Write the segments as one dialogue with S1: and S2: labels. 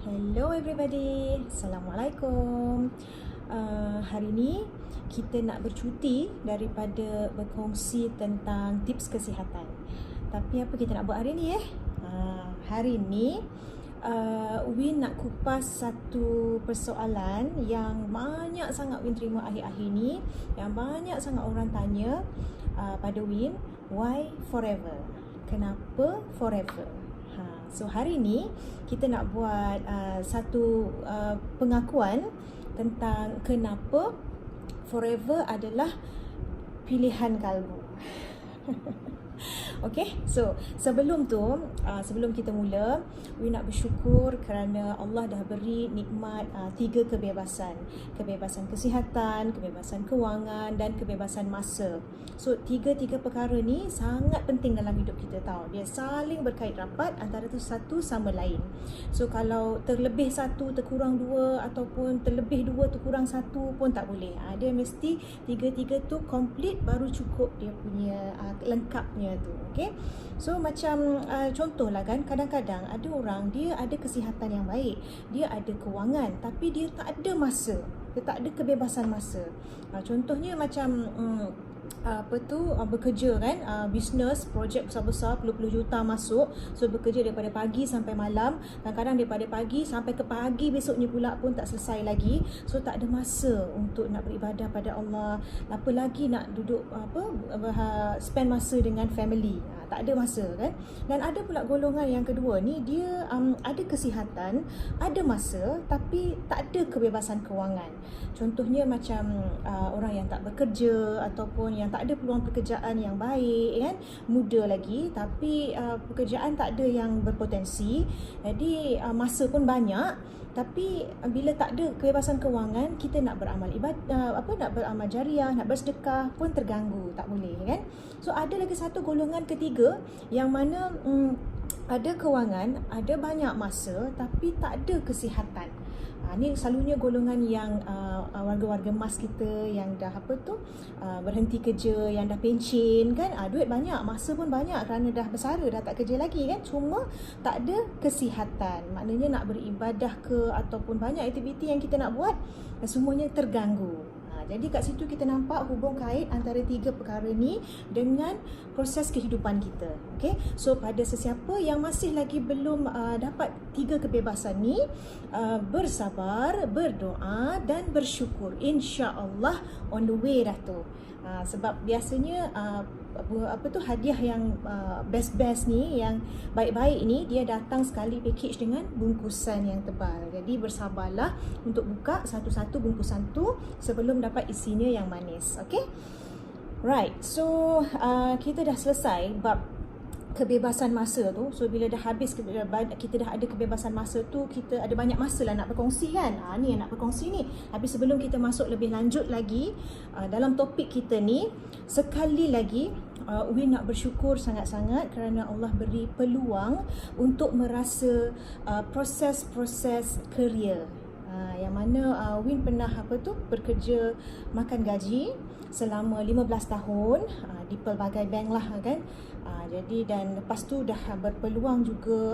S1: Hello everybody, Assalamualaikum. Hari ni kita nak bercuti daripada berkongsi tentang tips kesihatan. Tapi apa kita nak buat hari ni Hari ni Win nak kupas satu persoalan yang banyak sangat Win terima akhir-akhir ni, yang banyak sangat orang tanya pada Win, why forever? Kenapa forever? So hari ni kita nak buat satu pengakuan tentang kenapa forever adalah pilihan kalbu. Okay, so sebelum kita mula, we nak bersyukur kerana Allah dah beri nikmat 3 kebebasan. Kebebasan kesihatan, kebebasan kewangan dan kebebasan masa. So tiga perkara ni sangat penting dalam hidup kita tahu. Dia saling berkait rapat antara tu satu sama lain. So kalau terlebih satu terkurang dua, ataupun terlebih dua terkurang satu pun tak boleh. Dia mesti tiga-tiga tu complete baru cukup dia punya lengkapnya tu. Okay, so macam contohlah kan, kadang-kadang ada orang dia ada kesihatan yang baik, dia ada kewangan, tapi dia tak ada masa, dia tak ada kebebasan masa. Contohnya macam bekerja kan, bisnes, projek besar-besar, puluh-puluh juta masuk. So bekerja daripada pagi sampai malam, kadang-kadang daripada pagi sampai ke pagi besoknya pula pun tak selesai lagi. So tak ada masa untuk nak beribadah pada Allah, apa lagi nak duduk spend masa dengan family. Tak ada masa kan. Dan ada pula golongan yang kedua ni, dia ada kesihatan, ada masa, tapi tak ada kebebasan kewangan. Contohnya macam orang yang tak bekerja, ataupun yang tak ada peluang pekerjaan yang baik kan, muda lagi tapi pekerjaan tak ada yang berpotensi. Jadi masa pun banyak, tapi bila tak ada kebebasan kewangan, kita nak beramal ibadah, nak beramal jariah, nak bersedekah pun terganggu, tak boleh kan. So ada lagi satu golongan ketiga yang mana ada kewangan, ada banyak masa, tapi tak ada kesihatan. Ni selalunya golongan yang warga-warga emas kita yang dah berhenti kerja, yang dah pencen kan, duit banyak, masa pun banyak kerana dah bersara, dah tak kerja lagi kan, cuma tak ada kesihatan. Maknanya nak beribadah ke ataupun banyak aktiviti yang kita nak buat, semuanya terganggu. Jadi kat situ kita nampak hubung kait antara 3 perkara ni dengan proses kehidupan kita. Okay? So pada sesiapa yang masih lagi belum dapat 3 kebebasan ni, bersabar, berdoa dan bersyukur. InsyaAllah on the way dah tu. Sebab biasanya hadiah yang best ni, yang baik-baik ni, dia datang sekali package dengan bungkusan yang tebal. Jadi bersabarlah untuk buka satu-satu bungkusan tu sebelum dapat isinya yang manis. Okay, right, so kita dah selesai bab kebebasan masa tu. So bila dah habis, kita dah ada kebebasan masa tu, kita ada banyak masa lah nak berkongsi kan. Ni yang nak berkongsi ni. Tapi sebelum kita masuk lebih lanjut lagi dalam topik kita ni, sekali lagi Win nak bersyukur sangat-sangat kerana Allah beri peluang untuk merasa proses-proses kerja. Yang mana Win pernah bekerja makan gaji selama 15 tahun di pelbagai bank lah kan. Jadi dan lepas tu dah berpeluang juga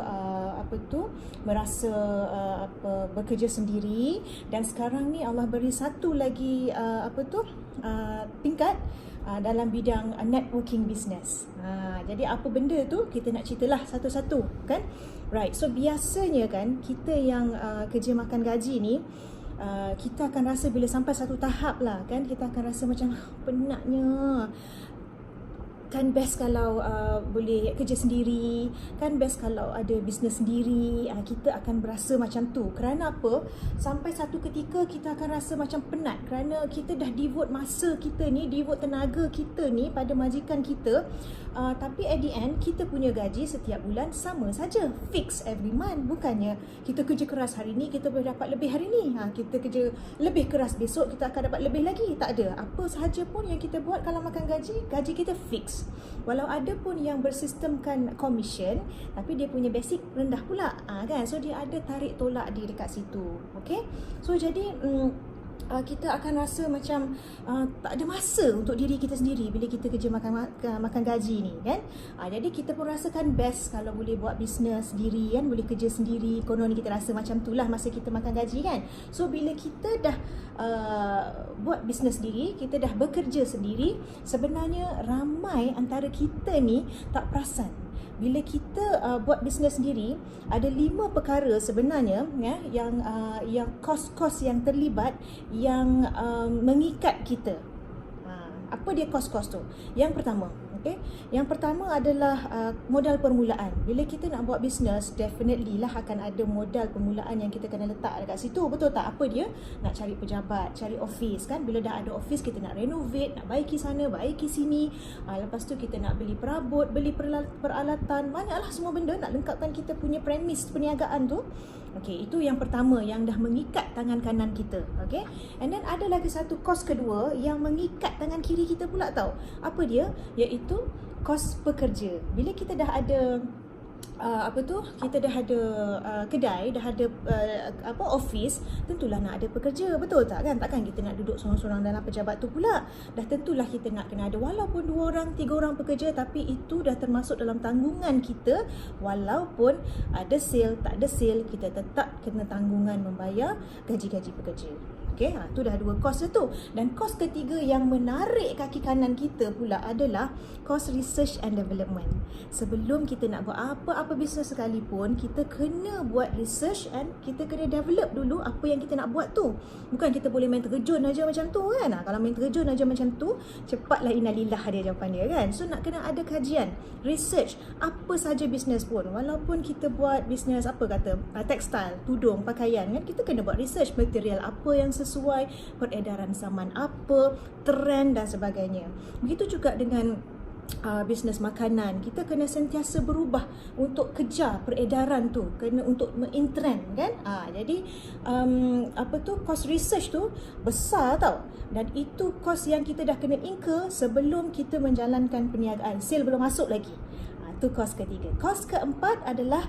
S1: merasa bekerja sendiri, dan sekarang ni Allah beri satu lagi tingkat dalam bidang networking business. Jadi apa benda tu kita nak ceritalah satu-satu kan. Right, so biasanya kan kita yang kerja makan gaji ni, kita akan rasa bila sampai satu tahap lah kan, kita akan rasa macam penatnya. Kan best kalau boleh kerja sendiri, kan best kalau ada bisnes sendiri. Kita akan berasa macam tu. Kerana apa? Sampai satu ketika kita akan rasa macam penat kerana kita dah devote masa kita ni, devote tenaga kita ni pada majikan kita. Tapi at the end kita punya gaji setiap bulan sama saja, fix every month. Bukannya kita kerja keras hari ni kita boleh dapat lebih hari ni, kita kerja lebih keras besok kita akan dapat lebih lagi. Tak ada. Apa sahaja pun yang kita buat kalau makan gaji, gaji kita fix. Walau ada pun yang bersistemkan commission, tapi dia punya basic rendah pula kan. So dia ada tarik tolak di dekat situ. Okay, so jadi kita akan rasa macam tak ada masa untuk diri kita sendiri bila kita kerja makan gaji ni kan. Jadi kita pun rasakan best kalau boleh buat bisnes sendiri kan, boleh kerja sendiri. Konon kita rasa macam itulah masa kita makan gaji kan. So bila kita dah buat bisnes sendiri, kita dah bekerja sendiri, sebenarnya ramai antara kita ni tak perasan. Bila kita buat bisnes sendiri, ada 5 perkara sebenarnya ya, yang kos-kos yang terlibat yang mengikat kita. Apa dia kos-kos tu? Yang pertama, okay? Yang pertama adalah modal permulaan. Bila kita nak buat bisnes, definitely lah akan ada modal permulaan yang kita kena letak dekat situ. Betul tak? Apa dia? Nak cari pejabat, cari office kan. Bila dah ada office, kita nak renovate, nak baiki sana, baiki sini. Lepas tu kita nak beli perabot, beli peralatan, banyaklah semua benda nak lengkapkan kita punya premis perniagaan tu. Okey, itu yang pertama yang dah mengikat tangan kanan kita. Okey. And then ada lagi satu kos kedua yang mengikat tangan kiri kita pula tau. Apa dia? Iaitu kos pekerja. Bila kita dah ada kita dah ada kedai, dah ada office, tentulah nak ada pekerja, betul tak kan? Takkan kita nak duduk sorang-sorang dalam pejabat tu pula. Dah tentulah kita nak kena ada walaupun 2 orang, 3 orang pekerja, tapi itu dah termasuk dalam tanggungan kita. Walaupun ada sale, tak ada sale, kita tetap kena tanggungan membayar gaji-gaji pekerja. Okey, tu dah 2 kos tu. Dan kos ketiga yang menarik kaki kanan kita pula adalah kos research and development. Sebelum kita nak buat apa-apa bisnes sekalipun, kita kena buat research and kita kena develop dulu apa yang kita nak buat tu. Bukan kita boleh main terjun aja macam tu kan. Kalau main terjun aja macam tu, cepatlah innalillah dia jawapan dia kan. So nak kena ada kajian, research apa saja bisnes pun. Walaupun kita buat bisnes tekstil, tudung, pakaian kan, kita kena buat research material apa yang sesuai, peredaran zaman apa, trend dan sebagainya. Begitu juga dengan bisnes makanan, kita kena sentiasa berubah untuk kejar peredaran tu, kena untuk in-trend kan. Jadi cost research tu besar tau, dan itu kos yang kita dah kena incur sebelum kita menjalankan perniagaan, sale belum masuk lagi. Itu kos ketiga. Kos keempat adalah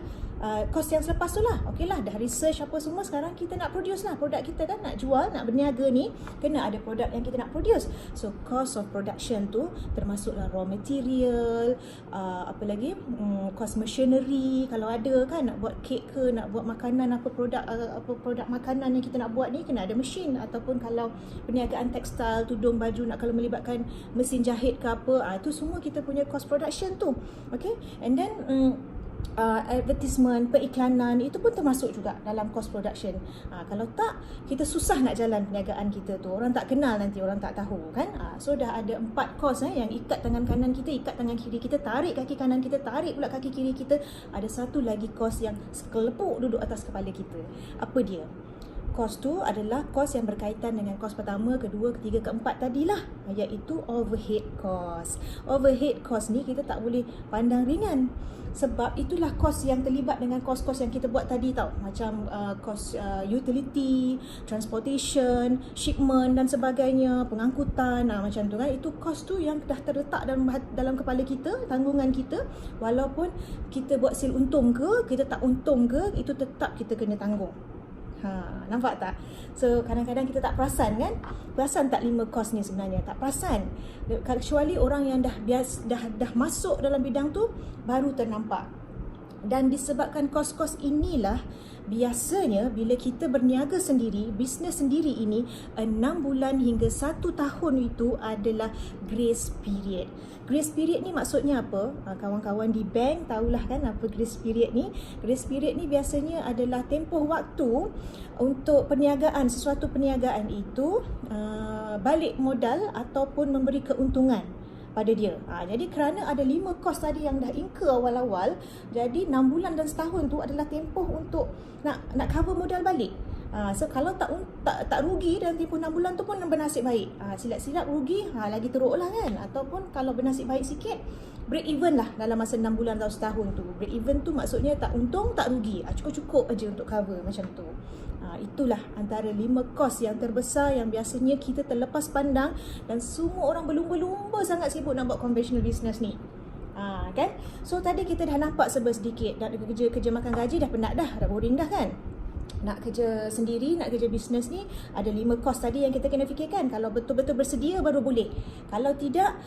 S1: kos yang selepas tu lah. Okey lah, dah research apa semua, sekarang kita nak produce lah produk kita kan, nak jual, nak berniaga ni, kena ada produk yang kita nak produce. So cost of production tu termasuklah raw material, cost machinery kalau ada kan, nak buat kek ke, nak buat makanan, apa produk makanan yang kita nak buat ni, kena ada mesin. Ataupun kalau perniagaan tekstil, tudung, baju, nak kalau melibatkan mesin jahit ke apa, itu semua kita punya cost production tu. Okay, and then advertisement, periklanan, itu pun termasuk juga dalam cost production. Kalau tak, kita susah nak jalan perniagaan kita tu. Orang tak kenal nanti, orang tak tahu kan. So dah ada 4 kos yang ikat tangan kanan kita, ikat tangan kiri kita, tarik kaki kanan kita, tarik pula kaki kiri kita. Ada satu lagi kos yang sekelepuk duduk atas kepala kita. Apa dia? Kos tu adalah kos yang berkaitan dengan kos pertama, kedua, ketiga, keempat tadilah, iaitu overhead cost. Overhead cost ni kita tak boleh pandang ringan, sebab itulah kos yang terlibat dengan kos-kos yang kita buat tadi tau. Macam kos utility, transportation, shipment dan sebagainya, pengangkutan, macam tu kan. Itu kos tu yang dah terletak dalam kepala kita, tanggungan kita. Walaupun kita buat sale untung ke, kita tak untung ke, itu tetap kita kena tanggung. Nampak tak? So kadang-kadang kita tak perasan kan? Perasan tak 5 kos ni sebenarnya? Tak perasan. Kecuali orang yang dah masuk dalam bidang tu, baru ternampak. Dan disebabkan kos-kos inilah, biasanya bila kita berniaga sendiri, bisnes sendiri ini, 6 bulan hingga 1 tahun itu adalah grace period. Grace period ni maksudnya apa? Kawan-kawan di bank tahulah kan apa grace period ni. Grace period ni biasanya adalah tempoh waktu untuk perniagaan, sesuatu perniagaan itu balik modal ataupun memberi keuntungan pada dia. Jadi kerana ada 5 kos tadi yang dah incur awal-awal, jadi 6 bulan dan setahun tu adalah tempoh untuk nak cover modal balik. So kalau tak rugi dalam tempoh 6 bulan tu pun bernasib baik. Silap-silap rugi, lagi teruk lah kan. Ataupun kalau bernasib baik sikit, break even lah dalam masa 6 bulan atau setahun tu. Break even tu maksudnya tak untung, tak rugi. Cukup-cukup aja untuk cover macam tu. Itulah antara 5 kos yang terbesar yang biasanya kita terlepas pandang, dan semua orang berlumba-lumba sangat sibuk nak buat conventional business ni. Kan? So tadi kita dah nampak sedikit, dah kerja makan gaji dah penat dah boring dah kan. nak kerja sendiri, nak kerja bisnes ni, ada 5 kos tadi yang kita kena fikirkan. Kalau betul-betul bersedia baru boleh. Kalau tidak,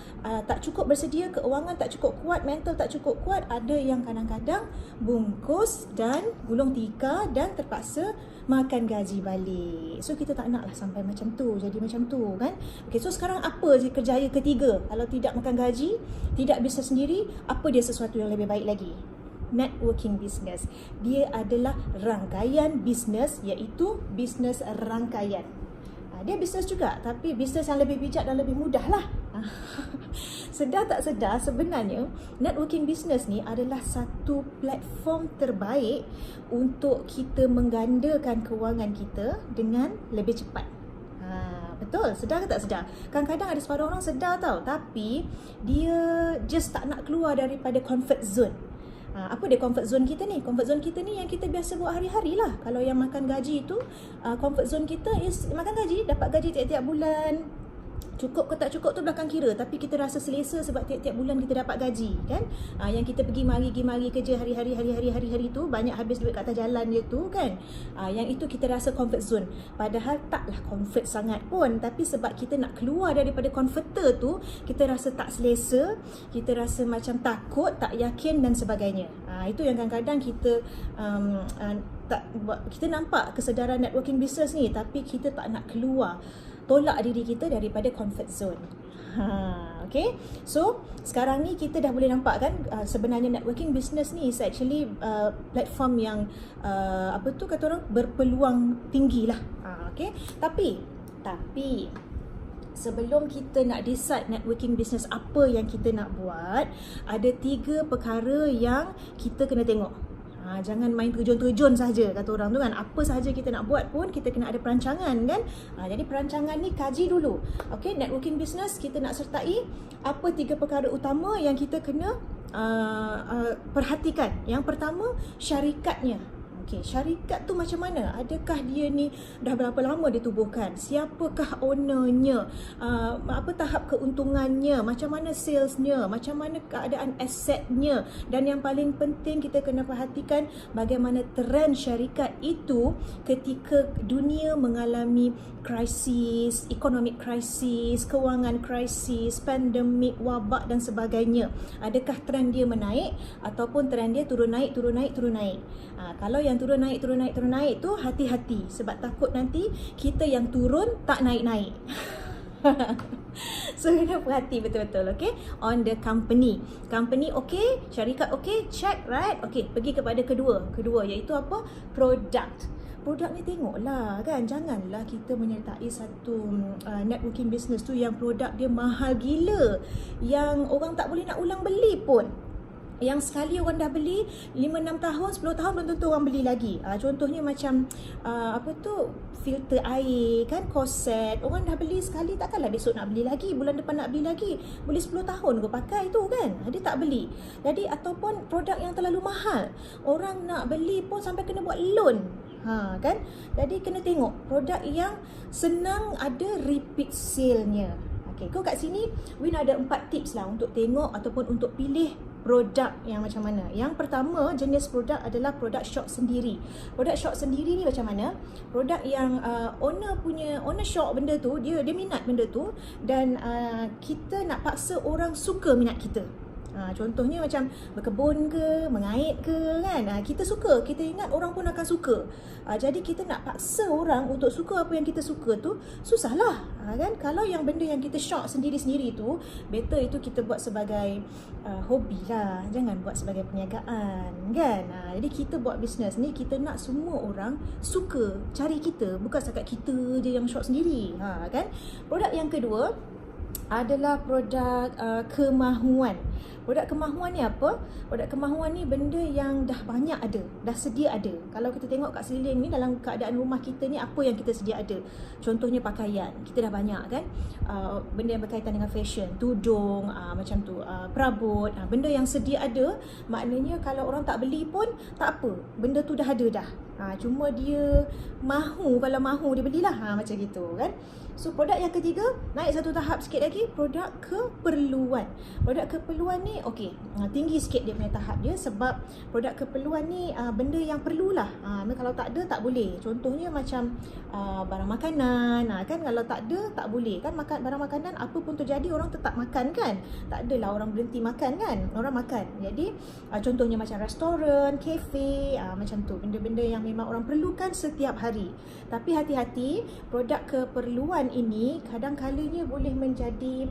S1: tak cukup bersedia, keuangan tak cukup kuat, mental tak cukup kuat, ada yang kadang-kadang bungkus dan gulung tikar dan terpaksa makan gaji balik. So kita tak nak lah sampai macam tu, jadi macam tu kan. Okay, so sekarang apa je kerjaya ketiga? Kalau tidak makan gaji, tidak bisnes sendiri, apa dia sesuatu yang lebih baik lagi? Networking business. Dia adalah rangkaian bisnes, iaitu bisnes rangkaian. Dia bisnes juga, tapi bisnes yang lebih bijak dan lebih mudah lah. Sedar tak sedar, sebenarnya networking business ni adalah satu platform terbaik untuk kita menggandakan kewangan kita dengan lebih cepat. Betul, sedar ke tak sedar? Kadang-kadang ada separuh orang sedar tau, tapi dia just tak nak keluar daripada comfort zone. Apa dia comfort zone kita ni? Comfort zone kita ni yang kita biasa buat hari-hari lah. Kalau yang makan gaji tu, comfort zone kita is makan gaji, dapat gaji tiap-tiap bulan. Cukup ke tak cukup tu belakang kira, tapi kita rasa selesa sebab tiap-tiap bulan kita dapat gaji kan. Yang kita pergi mari kerja hari-hari tu, banyak habis duit kat atas jalan je tu kan. Yang itu kita rasa comfort zone. Padahal taklah comfort sangat pun, tapi sebab kita nak keluar daripada comforter tu, kita rasa tak selesa, kita rasa macam takut, tak yakin dan sebagainya. Itu yang kadang-kadang kita kita nampak kesedaran networking business ni, tapi kita tak nak keluar, tolak diri kita daripada comfort zone. Okay, so sekarang ni kita dah boleh nampak kan, sebenarnya networking business ni is actually platform yang kata orang berpeluang tinggi lah. Okay, tapi sebelum kita nak decide networking business apa yang kita nak buat, ada 3 perkara yang kita kena tengok. Jangan main terjun-terjun saja, kata orang tu kan. Apa sahaja kita nak buat pun kita kena ada perancangan kan. Jadi perancangan ni kaji dulu. Okay, networking business kita nak sertai apa 3 perkara utama yang kita kena perhatikan. Yang pertama, syarikatnya. Okay, syarikat tu macam mana? Adakah dia ni dah berapa lama ditubuhkan? Siapakah ownernya? Apa tahap keuntungannya? Macam mana salesnya? Macam mana keadaan asetnya? Dan yang paling penting kita kena perhatikan bagaimana trend syarikat itu ketika dunia mengalami krisis, economic krisis, kewangan krisis, pandemik, wabak dan sebagainya. Adakah trend dia menaik ataupun trend dia turun naik? Kalau yang turun naik tu hati-hati, sebab takut nanti kita yang turun tak naik-naik. So kena perhati betul-betul, okay? On the company okay, syarikat okay, check, right? Okay, pergi kepada kedua iaitu apa? Produk ni tengoklah kan, janganlah kita menyertai satu networking business tu yang produk dia mahal gila, yang orang tak boleh nak ulang beli pun. Yang sekali orang dah beli 5-6 tahun, 10 tahun belum tentu orang beli lagi. Contohnya macam filter air kan, korset. Orang dah beli sekali, takkanlah besok nak beli lagi, bulan depan nak beli lagi. Boleh 10 tahun kau pakai tu kan. Dia tak beli. Jadi ataupun produk yang terlalu mahal, orang nak beli pun sampai kena buat loan. Kan? Jadi kena tengok produk yang senang ada repeat sale-nya. Okay, kau kat sini Win ada 4 tips lah untuk tengok ataupun untuk pilih produk yang macam mana. Yang pertama, jenis produk adalah produk shop sendiri. Produk shop sendiri ni macam mana? Produk yang owner shop benda tu, dia minat benda tu dan kita nak paksa orang suka minat kita. Contohnya macam berkebun ke, mengait ke kan. Kita suka, kita ingat orang pun akan suka. Jadi kita nak paksa orang untuk suka apa yang kita suka tu, susahlah kan. Kalau yang benda yang kita shop sendiri-sendiri tu, better itu kita buat sebagai hobi lah, jangan buat sebagai perniagaan kan. Jadi kita buat bisnes ni, kita nak semua orang suka cari kita, bukan setakat kita je yang shop sendiri kan. Produk yang kedua adalah produk kemahuan. Produk kemahuan ni apa? Produk kemahuan ni benda yang dah banyak ada, dah sedia ada. Kalau kita tengok kat seliling ni, dalam keadaan rumah kita ni, apa yang kita sedia ada? Contohnya pakaian, kita dah banyak kan. Benda yang berkaitan dengan fashion, tudung, macam tu, perabot, benda yang sedia ada. Maknanya kalau orang tak beli pun tak apa, benda tu dah ada dah. Cuma dia kalau mahu dia belilah. Macam gitu kan. So produk yang ketiga, naik satu tahap sikit lagi, produk keperluan. Produk keperluan ni tinggi sikit dia punya tahap dia, sebab produk keperluan ni benda yang perlulah. Kalau tak ada tak boleh. Contohnya macam barang makanan, kan kalau tak ada tak boleh kan. Barang makanan apa pun terjadi orang tetap makan kan. Tak adalah orang berhenti makan kan. Orang makan. Jadi contohnya macam restoran, kafe, macam tu. Benda-benda yang memang orang perlukan setiap hari. Tapi hati-hati, produk keperluan ini kadang-kalanya boleh menjadi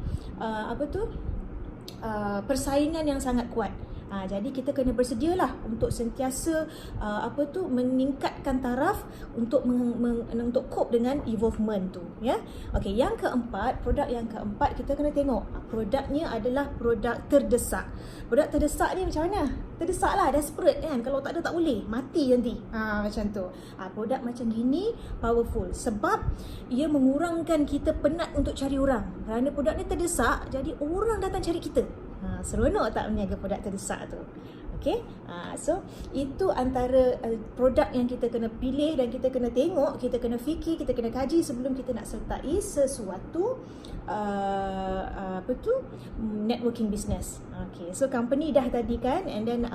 S1: persaingan yang sangat kuat. Jadi kita kena bersedialah untuk sentiasa meningkatkan taraf untuk untuk cope dengan evolvement tu, ya. Okey, yang keempat, produk yang keempat kita kena tengok produknya adalah produk terdesak. Produk terdesak ni macam mana? Terdesaklah, desperate kan. Kalau tak ada tak boleh, mati nanti. Macam tu. Produk macam gini powerful sebab ia mengurangkan kita penat untuk cari orang. Kerana produk ni terdesak, jadi orang datang cari kita. Seronok tak meniaga produk terdesak tu? Okay, so itu antara produk yang kita kena pilih dan kita kena tengok, kita kena fikir, kita kena kaji sebelum kita nak sertai sesuatu networking business. Okay, so company dah tadi kan, and then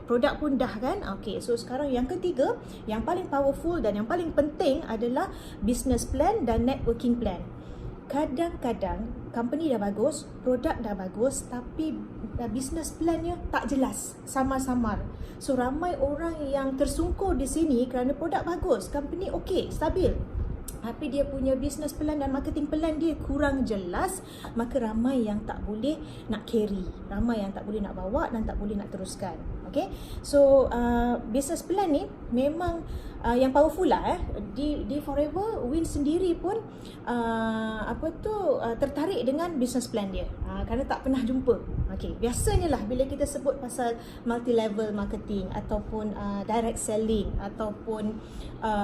S1: produk pun dah kan. Okay, so sekarang yang ketiga, yang paling powerful dan yang paling penting adalah business plan dan networking plan. Kadang-kadang company dah bagus, produk dah bagus, tapi business plannya tak jelas, samar-samar. So ramai orang yang tersungkur di sini kerana produk bagus, company okey, stabil, tapi dia punya business plan dan marketing plan dia kurang jelas. Maka ramai yang tak boleh nak carry, ramai yang tak boleh nak bawa dan tak boleh nak teruskan. Okay, so business plan ni memang yang powerful lah. Di Forever, Win sendiri pun tertarik dengan business plan dia, kerana tak pernah jumpa. Okay, biasanya lah bila kita sebut pasal multi level marketing ataupun direct selling ataupun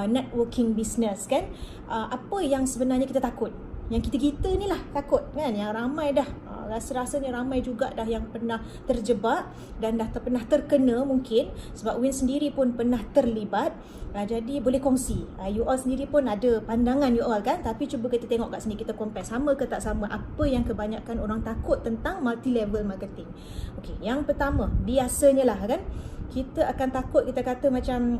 S1: networking business kan, apa yang sebenarnya kita takut? Yang kita ni lah takut kan, yang ramai dah rasa-rasanya ramai juga dah yang pernah terjebak dan dah pernah terkena mungkin, sebab Win sendiri pun pernah terlibat. Jadi boleh kongsi, you all sendiri pun ada pandangan you all kan, tapi cuba kita tengok kat sini, kita compare sama ke tak sama, apa yang kebanyakan orang takut tentang multi level marketing. Okey, yang pertama, biasanya lah kan, kita akan takut, kita kata macam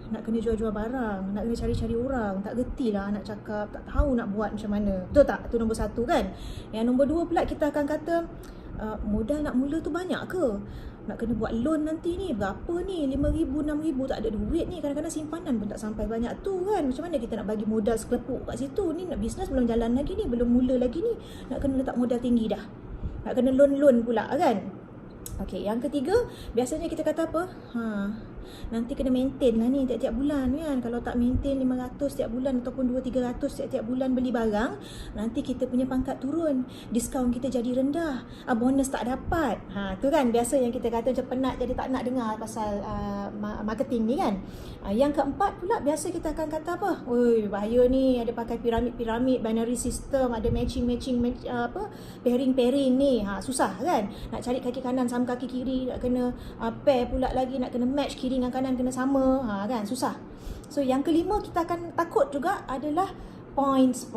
S1: nak kena jual-jual barang, nak kena cari-cari orang, tak gerti lah nak cakap, tak tahu nak buat macam mana. Betul tak? Itu nombor satu kan. Yang nombor dua pula, kita akan kata modal nak mula tu banyak ke? Nak kena buat loan nanti ni, berapa ni? 5,000, 6,000, tak ada duit ni. Kadang-kadang simpanan pun tak sampai banyak tu kan. Macam mana kita nak bagi modal sekelepuk kat situ? Ni nak bisnes belum jalan lagi ni, belum mula lagi ni. Nak kena letak modal tinggi dah. Nak kena loan-loan pula kan. Okey, yang ketiga, biasanya kita kata apa? Nanti kena maintain lah ni tiap-tiap bulan kan. Kalau tak maintain 500 setiap bulan ataupun 200-300 setiap bulan beli barang, nanti kita punya pangkat turun, diskaun kita jadi rendah, bonus tak dapat. Tu kan biasa yang kita kata macam penat, jadi tak nak dengar pasal marketing ni kan. Yang keempat pula, biasa kita akan kata apa? Oi, bahaya ni, ada pakai piramid, binary system, ada matching pairing ni. Susah kan? Nak cari kaki kanan sama kaki kiri, nak kena pair pula lagi, nak kena match kiri dengan kanan kena sama, kan susah. So yang kelima kita akan takut juga adalah points.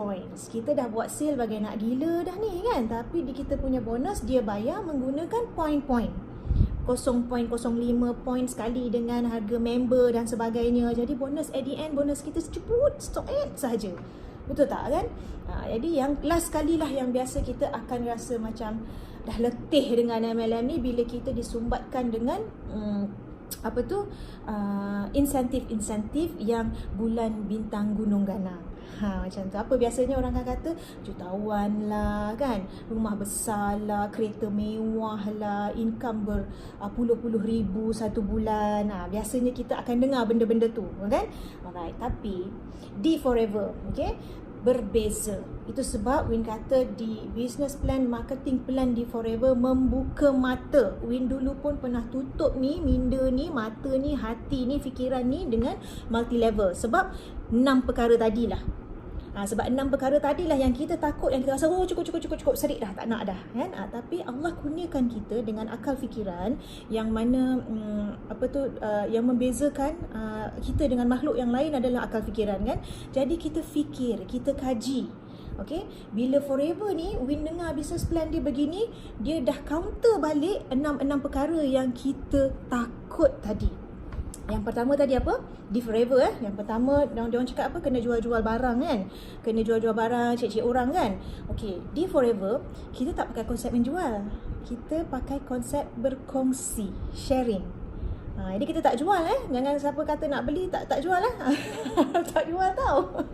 S1: Kita dah buat sale bagai nak gila dah ni kan, tapi di kita punya bonus dia bayar menggunakan point. 0.05 poin sekali dengan harga member dan sebagainya. Jadi bonus at the end, bonus kita ceput sahaja. Betul tak kan? Jadi yang last kali lah yang biasa kita akan rasa macam dah letih dengan MLM ni, bila kita disumbatkan dengan insentif yang bulan bintang gunung ganang. Macam tu. Apa biasanya orang akan kata jutawan lah kan, rumah besar lah, kereta mewah lah, income berpuluh-puluh ribu satu bulan. Biasanya kita akan dengar benda-benda tu kan. Alright, tapi di Forever, okay, berbeza. Itu sebab Win kata di business plan, marketing plan di Forever membuka mata. Win dulu pun pernah tutup ni, minda ni, mata ni, hati ni, fikiran ni dengan multi level. Sebab 6 perkara tadilah. Sebab 6 perkara tadilah yang kita takut, yang kita rasa cukup serik dah, tak nak dah kan. Tapi Allah kurniakan kita dengan akal fikiran yang mana yang membezakan kita dengan makhluk yang lain adalah akal fikiran kan. Jadi kita fikir, kita kaji. Okay, bila Forever ni Win dengar business plan dia begini, dia dah counter balik 6 perkara yang kita takut tadi. Yang pertama tadi apa? Di Forever Yang pertama dia orang cakap apa? Kena jual-jual barang kan? Kena jual-jual barang, cek-cek orang kan? Okey, di Forever kita tak pakai konsep menjual. Kita pakai konsep berkongsi, sharing. Jadi kita tak jual Jangan siapa kata nak beli tak jual tak jual tau.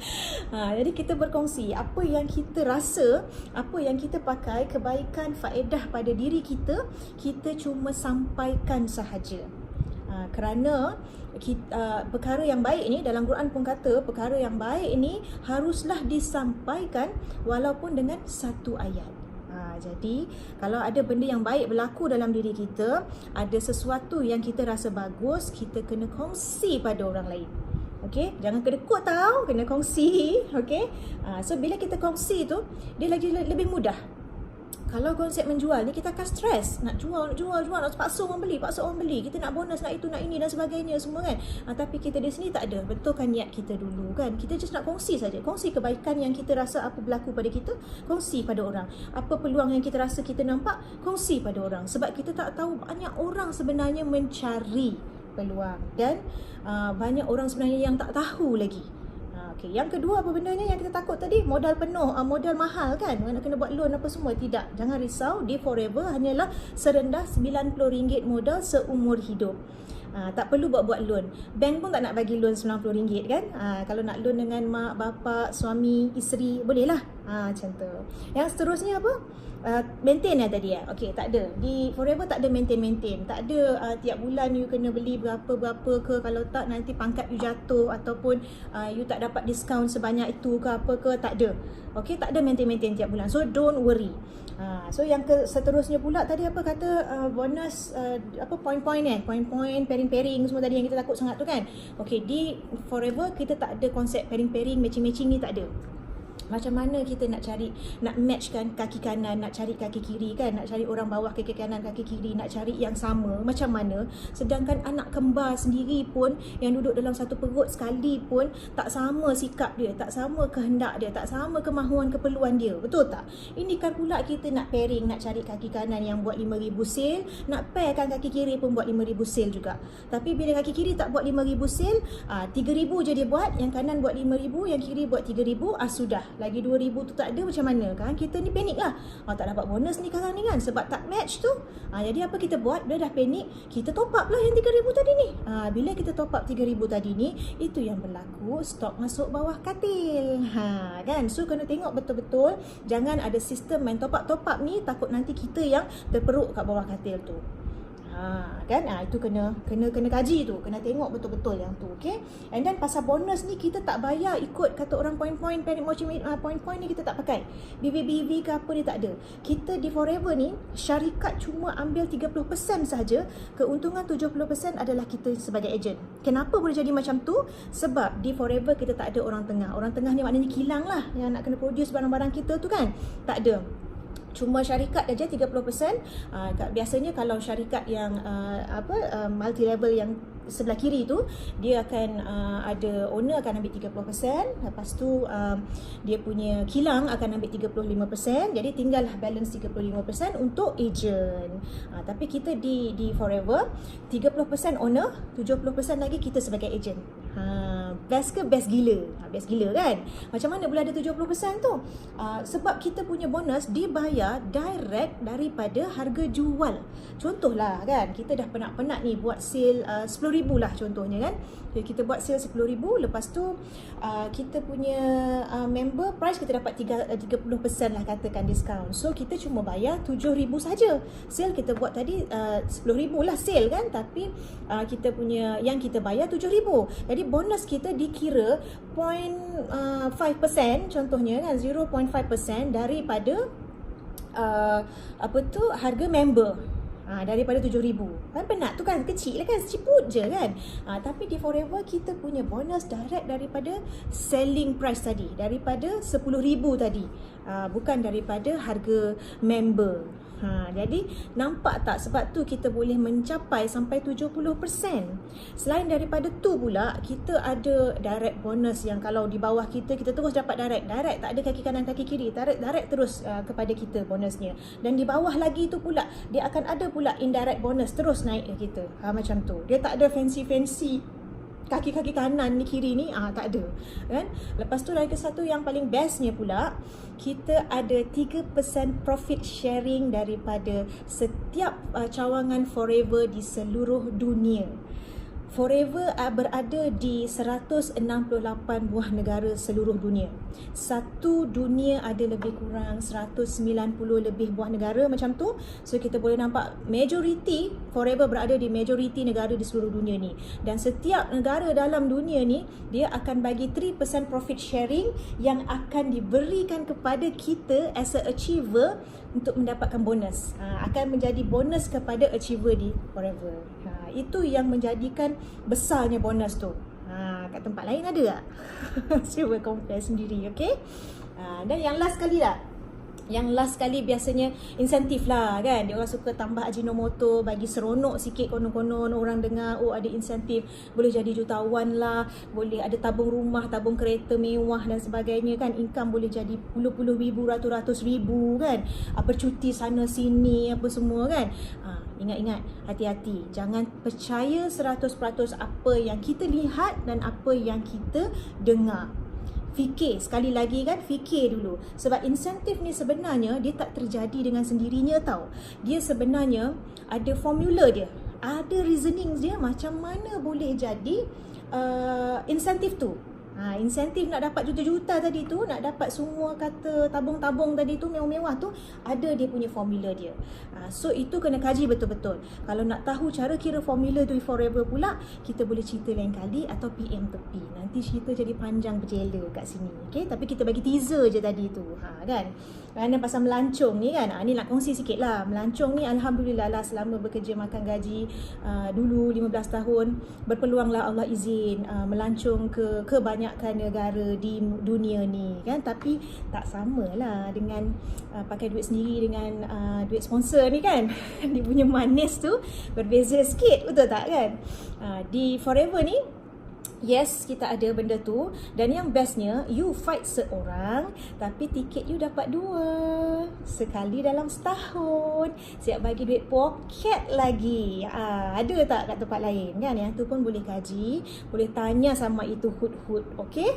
S1: Jadi kita berkongsi apa yang kita rasa, apa yang kita pakai, kebaikan, faedah pada diri kita, kita cuma sampaikan sahaja. Kerana perkara yang baik ni, dalam Quran pun kata perkara yang baik ni haruslah disampaikan walaupun dengan satu ayat. Jadi kalau ada benda yang baik berlaku dalam diri kita, ada sesuatu yang kita rasa bagus, kita kena kongsi pada orang lain. Okey, jangan kedekut tau, kena kongsi. Okey. So bila kita kongsi tu, dia lagi lebih mudah. Kalau konsep menjual ni kita akan stres, nak jual, nak paksa orang beli, kita nak bonus, nak itu, nak ini dan sebagainya semua kan. Tapi kita di sini tak ada, betulkan niat kita dulu kan. Kita just nak kongsi saja, kongsi kebaikan yang kita rasa apa berlaku pada kita, kongsi pada orang. Apa peluang yang kita rasa kita nampak, kongsi pada orang. Sebab kita tak tahu banyak orang sebenarnya mencari peluang dan banyak orang sebenarnya yang tak tahu lagi. Okay. Yang kedua apa bendanya yang kita takut tadi? Modal penuh, modal mahal kan? Nak kena buat loan apa semua. Tidak, jangan risau. Di Forever hanyalah serendah RM90 modal seumur hidup. Tak perlu buat loan. Bank pun tak nak bagi loan RM90 kan. Kalau nak loan dengan mak, bapak, suami, isteri, bolehlah. Macam tu. Yang seterusnya apa? Maintain tadi Okey, tak ada. Di Forever tak ada maintain. Tak ada tiap bulan you kena beli berapa ke. Kalau tak nanti pangkat you jatuh ataupun you tak dapat diskaun sebanyak itu ke apa ke. Tak ada. Okey, tak ada maintain tiap bulan. So don't worry. So yang seterusnya pula tadi apa kata bonus point-point point-point, pairing-pairing semua tadi yang kita takut sangat tu kan. Okey, di Forever kita tak ada konsep pairing-pairing, matching-matching ni tak ada. Macam mana kita nak matchkan kaki kanan, nak cari kaki kiri kan, nak cari orang bawah kaki kanan, kaki kiri, nak cari yang sama, macam mana? Sedangkan anak kembar sendiri pun yang duduk dalam satu perut sekali pun tak sama sikap dia, tak sama kehendak dia, tak sama kemahuan keperluan dia, betul tak? Ini kan pula kita nak pairing, nak cari kaki kanan yang buat 5,000 sale, nak pairkan kaki kiri pun buat 5,000 sale juga. Tapi bila kaki kiri tak buat 5,000 sale, 3,000 je dia buat, yang kanan buat 5,000, yang kiri buat 3,000, sudah. Lagi 2,000 tu tak ada, macam mana kan? Kita ni panik lah. Tak dapat bonus ni sekarang ni kan, sebab tak match tu. Jadi apa kita buat? Bila dah panik, kita top up lah yang 3,000 tadi ni. Bila kita top up 3,000 tadi ni, itu yang berlaku, stok masuk bawah katil. Kan? So kena tengok betul-betul, jangan ada sistem main top up ni, takut nanti kita yang terperuk kat bawah katil tu. Kan itu kena kaji tu, kena tengok betul-betul yang tu. Okay, and then pasal bonus ni kita tak bayar ikut kata orang point-point ni kita tak pakai BB ke apa ni, tak ada. Kita di Forever ni syarikat cuma ambil 30% sahaja, keuntungan 70% adalah kita sebagai ejen. Kenapa boleh jadi macam tu? Sebab di Forever kita tak ada orang tengah. Orang tengah ni maknanya kilang lah, yang nak kena produce barang-barang kita tu kan, tak ada. Cuma syarikat aja 30%. Biasanya kalau syarikat yang multi level yang sebelah kiri tu, dia akan ada owner akan ambil 30%, lepas tu dia punya kilang akan ambil 35%. Jadi tinggallah balance 35% untuk agent. Tapi kita di Forever 30% owner, 70% lagi kita sebagai agent. Best ke? Best gila. Best gila kan? Macam mana boleh ada 70% tu? Sebab kita punya bonus dibayar direct daripada harga jual. Contohlah kan, kita dah penat-penat ni buat sale 10,000 lah contohnya kan. Kita buat sale 10,000, lepas tu kita punya member price kita dapat 30% lah katakan diskaun. So kita cuma bayar 7,000 saja. Sale kita buat tadi 10,000 lah sale kan, tapi kita punya yang kita bayar 7,000. Jadi bonus kita dikira 0.5% contohnya kan, 0.5% daripada harga member. daripada 7,000. Kan penat tu kan, kecil lah kan, ciput je kan. Tapi di Forever kita punya bonus direct daripada selling price tadi, daripada 10,000 tadi, bukan daripada harga member. Jadi nampak tak, sebab tu kita boleh mencapai sampai 70%. Selain daripada tu pula, kita ada direct bonus yang kalau di bawah kita terus dapat direct, tak ada kaki kanan kaki kiri, direct terus kepada kita bonusnya. Dan di bawah lagi tu pula dia akan ada pula indirect bonus terus naik ke kita. Macam tu. Dia tak ada fancy kaki-kaki kanan ni kiri ni, tak ada kan. Lepas tu lagi satu yang paling bestnya pula, kita ada 3% profit sharing daripada setiap cawangan Forever di seluruh dunia. Forever berada di 168 buah negara seluruh dunia. Satu dunia ada lebih kurang 190 lebih buah negara macam tu. So kita boleh nampak majority, Forever berada di majority negara di seluruh dunia ni. Dan setiap negara dalam dunia ni, dia akan bagi 3% profit sharing yang akan diberikan kepada kita as a achiever untuk mendapatkan bonus. Akan menjadi bonus kepada achiever di Forever. Itu yang menjadikan besarnya bonus tu. Kat tempat lain ada tak? Cuba compare sendiri, okay? Dan yang last kali lah, yang last kali biasanya insentif lah kan. Dia orang suka tambah Ajinomoto, bagi seronok sikit, konon-konon orang dengar, oh ada insentif, boleh jadi jutawan lah, boleh ada tabung rumah, tabung kereta mewah dan sebagainya kan. Income boleh jadi puluh-puluh ribu, ratus-ratus ribu kan. Apa cuti sana sini apa semua kan. Ingat-ingat, hati-hati. Jangan percaya 100% apa yang kita lihat dan apa yang kita dengar. Fikir, sekali lagi kan, fikir dulu. Sebab insentif ni sebenarnya dia tak terjadi dengan sendirinya tau. Dia sebenarnya ada formula dia, ada reasoning dia macam mana boleh jadi insentif tu. Insentif nak dapat juta-juta tadi tu, nak dapat semua kata tabung-tabung tadi tu, mewah-mewah tu, ada dia punya formula dia. So itu kena kaji betul-betul. Kalau nak tahu cara kira formula tu Forever pula, kita boleh cerita lain kali atau PM tepi. Nanti cerita jadi panjang berjela kat sini. Okay? Tapi kita bagi teaser je tadi tu. Kan? Kerana pasal melancong ni kan, ni nak kongsi sikit lah. Melancong ni Alhamdulillah lah, selama bekerja makan gaji dulu 15 tahun, berpeluang lah Allah izin melancong ke banyakkan negara di dunia ni kan. Tapi tak samalah dengan pakai duit sendiri dengan duit sponsor ni kan. Dia punya manis tu berbeza sikit, betul tak kan? Di Forever ni, yes, kita ada benda tu. Dan yang bestnya, you fight seorang tapi tiket you dapat 2 sekali dalam setahun. Siap bagi duit poket lagi. Ada tak kat tempat lain kan? Yang tu pun boleh kaji, boleh tanya sama itu hut-hut. Okay?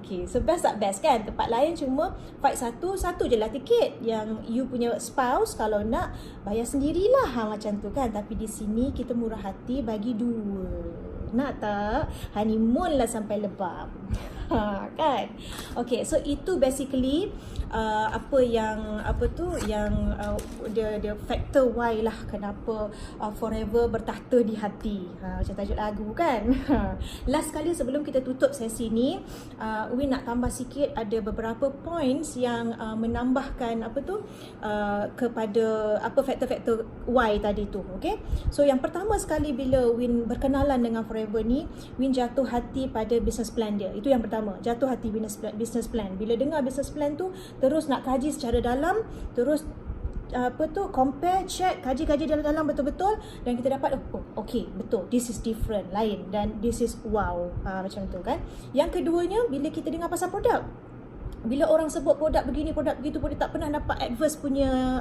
S1: Okay, so best tak best kan? Tempat lain cuma fight satu je lah tiket. Yang you punya spouse kalau nak bayar sendirilah, macam tu kan. Tapi di sini kita murah hati bagi 2. Nak tak? Honeymoon lah sampai lebam. Kan? Okay, so itu basically the factor why lah kenapa Forever bertahta di hati. Macam tajuk lagu kan. Last kali sebelum kita tutup sesi ni, Win nak tambah sikit, ada beberapa points yang menambahkan kepada faktor-faktor why tadi tu. Okay, so yang pertama sekali bila Win berkenalan dengan Forever ni, Win jatuh hati pada business plan dia. Itu yang pertama, jatuh hati business plan. Bila dengar business plan tu, terus nak kaji secara dalam, terus compare, check, kaji dalam-dalam betul-betul, dan kita dapat okay, betul, this is different, lain, dan this is wow, macam tu kan. Yang keduanya, bila kita dengar pasal produk, bila orang sebut produk begini, produk begitu, pun tak pernah dapat adverse punya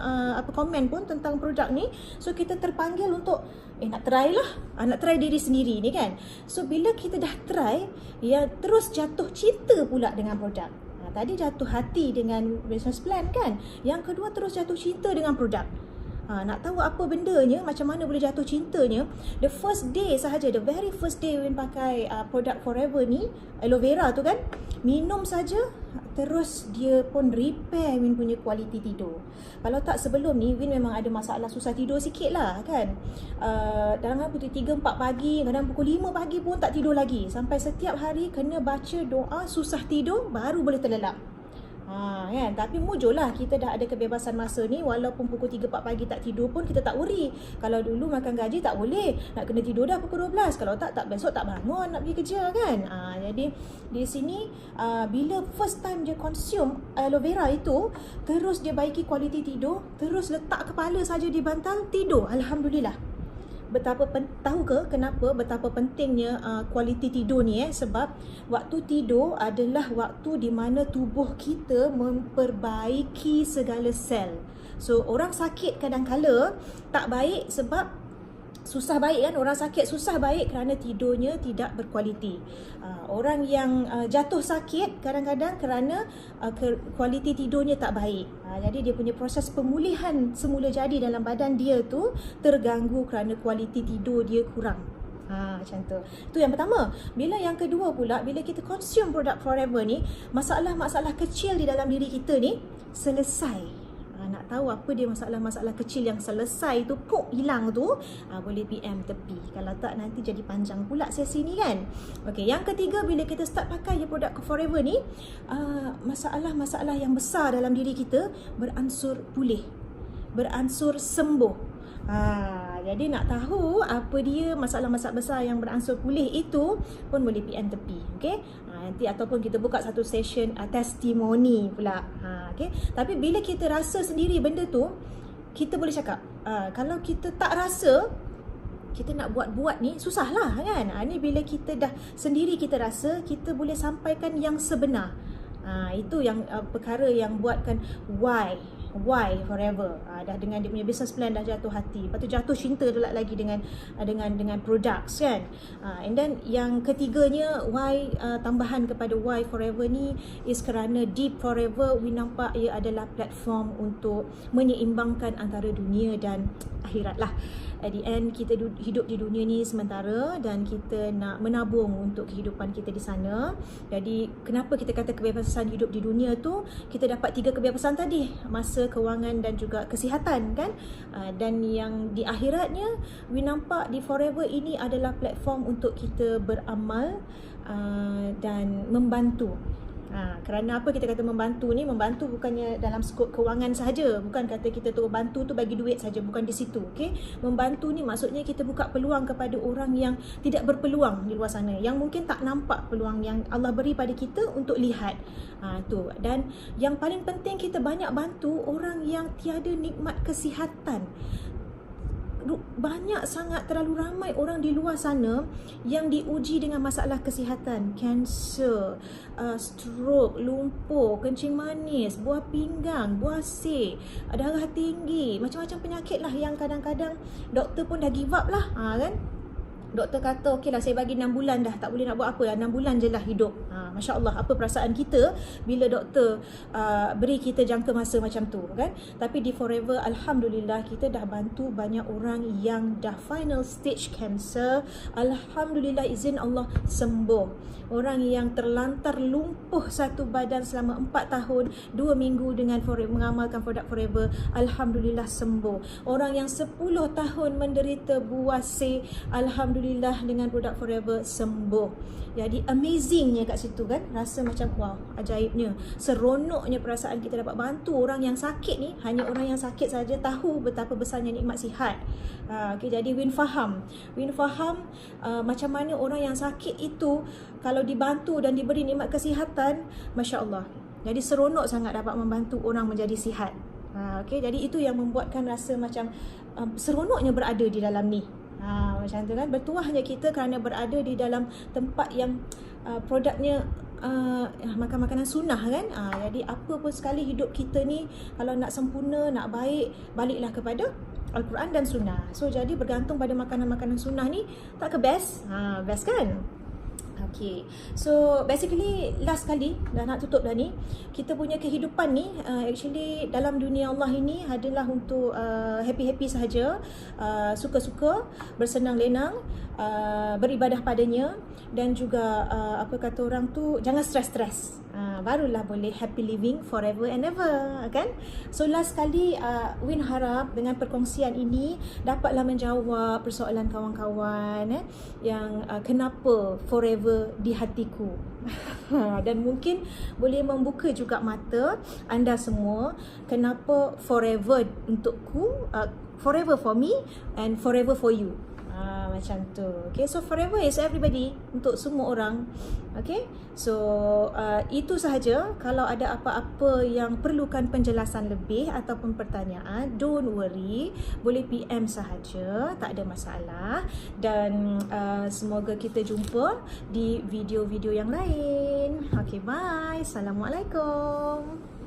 S1: komen pun tentang produk ni. So kita terpanggil untuk nak try lah, nak try diri sendiri ni kan. So bila kita dah try, ya terus jatuh cinta pula dengan produk. Tadi jatuh hati dengan business plan kan. Yang kedua terus jatuh cinta dengan produk. Nak tahu apa bendanya, macam mana boleh jatuh cintanya, the first day sahaja, the very first day Win pakai produk Forever ni, aloe vera tu kan, minum saja terus dia pun repair Win punya kualiti tidur. Kalau tak sebelum ni, Win memang ada masalah susah tidur sikit lah kan. Dalam pukul 3-4 pagi, kadang pukul 5 pagi pun tak tidur lagi. Sampai setiap hari kena baca doa susah tidur baru boleh terlelap. Kan? Tapi mujurlah kita dah ada kebebasan masa ni, walaupun pukul 3-4 pagi tak tidur pun kita tak worry. Kalau dulu makan gaji tak boleh, nak kena tidur dah pukul 12. Kalau tak besok tak bangun nak pergi kerja kan. Jadi di sini bila first time dia consume aloe vera itu, terus dia baiki kualiti tidur, terus letak kepala saja di bantal, tidur. Alhamdulillah. Tahu ke kenapa betapa pentingnya kualiti tidur ni? Sebab waktu tidur adalah waktu di mana tubuh kita memperbaiki segala sel. So orang sakit kadang-kala tak baik sebab susah baik kan. Orang sakit susah baik kerana tidurnya tidak berkualiti. Orang yang jatuh sakit kadang-kadang kerana kualiti tidurnya tak baik. Jadi dia punya proses pemulihan semula jadi dalam badan dia tu terganggu kerana kualiti tidur dia kurang. Macam tu. Itu yang pertama. Bila yang kedua pula, bila kita consume produk Forever ni, masalah-masalah kecil di dalam diri kita ni selesai. Nak tahu apa dia masalah-masalah kecil yang selesai tu, hilang tu, boleh PM tepi. Kalau tak nanti jadi panjang pula sesi ni kan. Okey, yang ketiga, bila kita start pakai produk Forever ni, masalah-masalah yang besar dalam diri kita beransur pulih, beransur sembuh. Jadi nak tahu apa dia masalah-masalah besar yang beransur pulih itu pun boleh PM tepi. Okey. Nanti ataupun kita buka satu session testimoni pula. Okey. Tapi bila kita rasa sendiri benda tu, kita boleh cakap. Kalau kita tak rasa, kita nak buat-buat ni susahlah kan. Ni bila kita dah sendiri kita rasa, kita boleh sampaikan yang sebenar. Itu yang perkara yang buatkan why Forever. Dah dengan dia punya business plan dah jatuh hati. Lepas tu jatuh cinta pula lagi dengan products kan. And then yang ketiganya, why tambahan kepada why Forever ni is kerana Deep Forever we nampak ia adalah platform untuk menyeimbangkan antara dunia dan akhirat lah. At the end, kita hidup di dunia ni sementara dan kita nak menabung untuk kehidupan kita di sana. Jadi kenapa kita kata kebebasan hidup di dunia tu, kita dapat 3 kebebasan tadi, masa, kewangan dan juga kesihatan kan. Dan yang di akhiratnya, we nampak di Forever ini adalah platform untuk kita beramal dan membantu. Kerana apa kita kata membantu ni? Membantu bukannya dalam skop kewangan sahaja. Bukan kata kita tu bantu tu bagi duit saja, bukan di situ. Okay? Membantu ni maksudnya kita buka peluang kepada orang yang tidak berpeluang di luar sana, yang mungkin tak nampak peluang yang Allah beri pada kita untuk lihat. Tu. Dan yang paling penting, kita banyak bantu orang yang tiada nikmat kesihatan. Banyak sangat, terlalu ramai orang di luar sana yang diuji dengan masalah kesihatan, kanser, stroke, lumpuh, kencing manis, buah pinggang, buasir, darah tinggi, macam-macam penyakit lah yang kadang-kadang doktor pun dah give up lah kan. Doktor kata okey lah, saya bagi 6 bulan dah, tak boleh nak buat apa lah, 6 bulan je lah hidup. Masya Allah, apa perasaan kita bila doktor beri kita jangka masa macam tu kan. Tapi di Forever, Alhamdulillah, kita dah bantu banyak orang yang dah final stage cancer. Alhamdulillah, izin Allah sembuh. Orang yang terlantar lumpuh satu badan selama 4 tahun 2 minggu dengan mengamalkan produk Forever, Alhamdulillah sembuh. Orang yang 10 tahun menderita buasir, Alhamdulillah dengan produk Forever sembuh. Jadi amazingnya kat situ kan, rasa macam wow, ajaibnya, seronoknya perasaan kita dapat bantu orang yang sakit ni. Hanya orang yang sakit saja tahu betapa besarnya nikmat sihat. Okay, jadi Win faham macam mana orang yang sakit itu kalau dibantu dan diberi nikmat kesihatan, Masya Allah. Jadi seronok sangat dapat membantu orang menjadi sihat. Okay, jadi itu yang membuatkan rasa macam seronoknya berada di dalam ni. Macam tu kan, bertuahnya kita kerana berada di dalam tempat yang produknya makan makanan sunnah kan. Jadi apa pun sekali hidup kita ni, kalau nak sempurna, nak baik, baliklah kepada Al-Quran dan Sunnah. So jadi bergantung pada makanan-makanan sunnah ni, tak ke best? Best kan? Okay, so basically last kali, dah nak tutup dah ni, kita punya kehidupan ni actually dalam dunia Allah ini adalah untuk happy-happy sahaja, suka-suka, bersenang lenang, beribadah padanya, dan juga apa kata orang tu, jangan stres-stres. Barulah boleh happy living forever and ever kan. So last kali Win harap dengan perkongsian ini dapatlah menjawab persoalan kawan-kawan yang kenapa forever di hatiku. Dan mungkin boleh membuka juga mata anda semua kenapa forever untukku, forever for me and forever for you. Macam tu. Okay, so forever is everybody, untuk semua orang. Okay, so itu sahaja. Kalau ada apa-apa yang perlukan penjelasan lebih ataupun pertanyaan, don't worry, boleh PM sahaja, tak ada masalah. Dan semoga kita jumpa di video-video yang lain. Okay, bye. Assalamualaikum.